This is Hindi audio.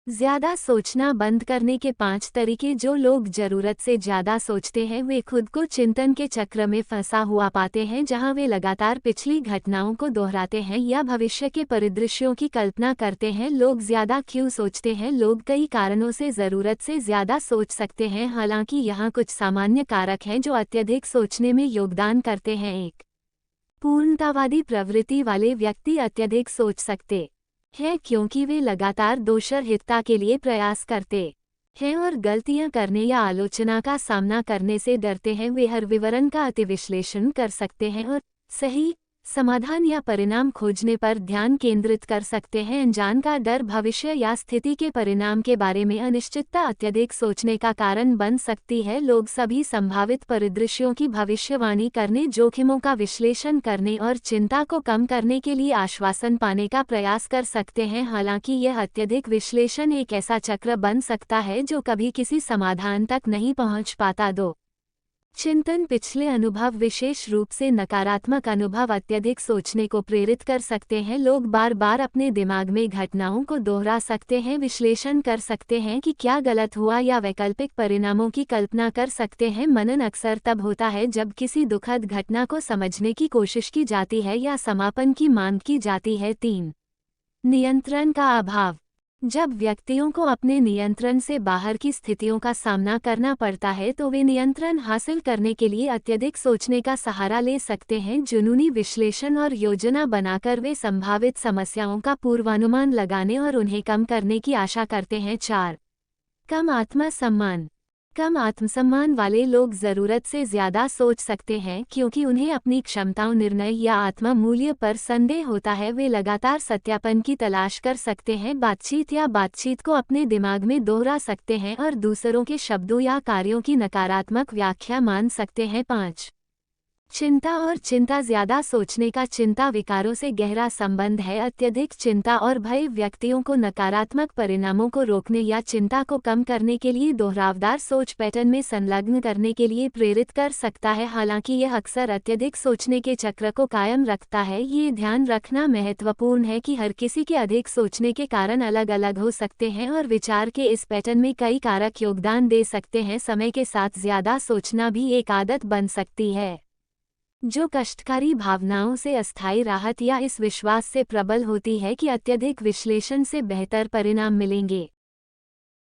ज्यादा सोचना बंद करने के 5 तरीके। जो लोग जरूरत से ज्यादा सोचते हैं वे खुद को चिंतन के चक्र में फंसा हुआ पाते हैं, जहां वे लगातार पिछली घटनाओं को दोहराते हैं या भविष्य के परिदृश्यों की कल्पना करते हैं। लोग ज्यादा क्यों सोचते हैं? लोग कई कारणों से जरूरत से ज्यादा सोच सकते हैं, हालांकि यहाँ कुछ सामान्य कारक हैं जो अत्यधिक सोचने में योगदान करते हैं। एक, पूर्णतावादी प्रवृत्ति वाले व्यक्ति अत्यधिक सोच सकते है क्योंकि वे लगातार दोषरहितता के लिए प्रयास करते हैं और गलतियां करने या आलोचना का सामना करने से डरते हैं। वे हर विवरण का अतिविश्लेषण कर सकते हैं और सही समाधान या परिणाम खोजने पर ध्यान केंद्रित कर सकते हैं। अनजान का डर भविष्य या स्थिति के परिणाम के बारे में अनिश्चितता अत्यधिक सोचने का कारण बन सकती है। लोग सभी संभावित परिदृश्यों की भविष्यवाणी करने, जोखिमों का विश्लेषण करने और चिंता को कम करने के लिए आश्वासन पाने का प्रयास कर सकते हैं। हालांकि यह अत्यधिक विश्लेषण एक ऐसा चक्र बन सकता है जो कभी किसी समाधान तक नहीं पहुंच पाता। दो, चिंतन पिछले अनुभव, विशेष रूप से नकारात्मक अनुभव, अत्यधिक सोचने को प्रेरित कर सकते हैं। लोग बार बार अपने दिमाग में घटनाओं को दोहरा सकते हैं, विश्लेषण कर सकते हैं कि क्या गलत हुआ या वैकल्पिक परिणामों की कल्पना कर सकते हैं। मनन अक्सर तब होता है जब किसी दुखद घटना को समझने की कोशिश की जाती है या समापन की मांग की जाती है। 3, नियंत्रण का अभाव। जब व्यक्तियों को अपने नियंत्रण से बाहर की स्थितियों का सामना करना पड़ता है तो वे नियंत्रण हासिल करने के लिए अत्यधिक सोचने का सहारा ले सकते हैं। जुनूनी विश्लेषण और योजना बनाकर वे संभावित समस्याओं का पूर्वानुमान लगाने और उन्हें कम करने की आशा करते हैं। 4, कम आत्मसम्मान। कम आत्मसम्मान वाले लोग ज़रूरत से ज़्यादा सोच सकते हैं क्योंकि उन्हें अपनी क्षमताओं, निर्णय या आत्म मूल्य पर संदेह होता है। वे लगातार सत्यापन की तलाश कर सकते हैं, बातचीत को अपने दिमाग में दोहरा सकते हैं और दूसरों के शब्दों या कार्यों की नकारात्मक व्याख्या मान सकते हैं। 5, चिंता और चिंता। ज्यादा सोचने का चिंता विकारों से गहरा संबंध है। अत्यधिक चिंता और भय व्यक्तियों को नकारात्मक परिणामों को रोकने या चिंता को कम करने के लिए दोहरावदार सोच पैटर्न में संलग्न करने के लिए प्रेरित कर सकता है। हालांकि यह अक्सर अत्यधिक सोचने के चक्र को कायम रखता है। ये ध्यान रखना महत्वपूर्ण है कि हर किसी के अधिक सोचने के कारण अलग अलग हो सकते हैं और विचार के इस पैटर्न में कई कारक योगदान दे सकते हैं। समय के साथ ज्यादा सोचना भी एक आदत बन सकती है जो कष्टकारी भावनाओं से अस्थायी राहत या इस विश्वास से प्रबल होती है कि अत्यधिक विश्लेषण से बेहतर परिणाम मिलेंगे।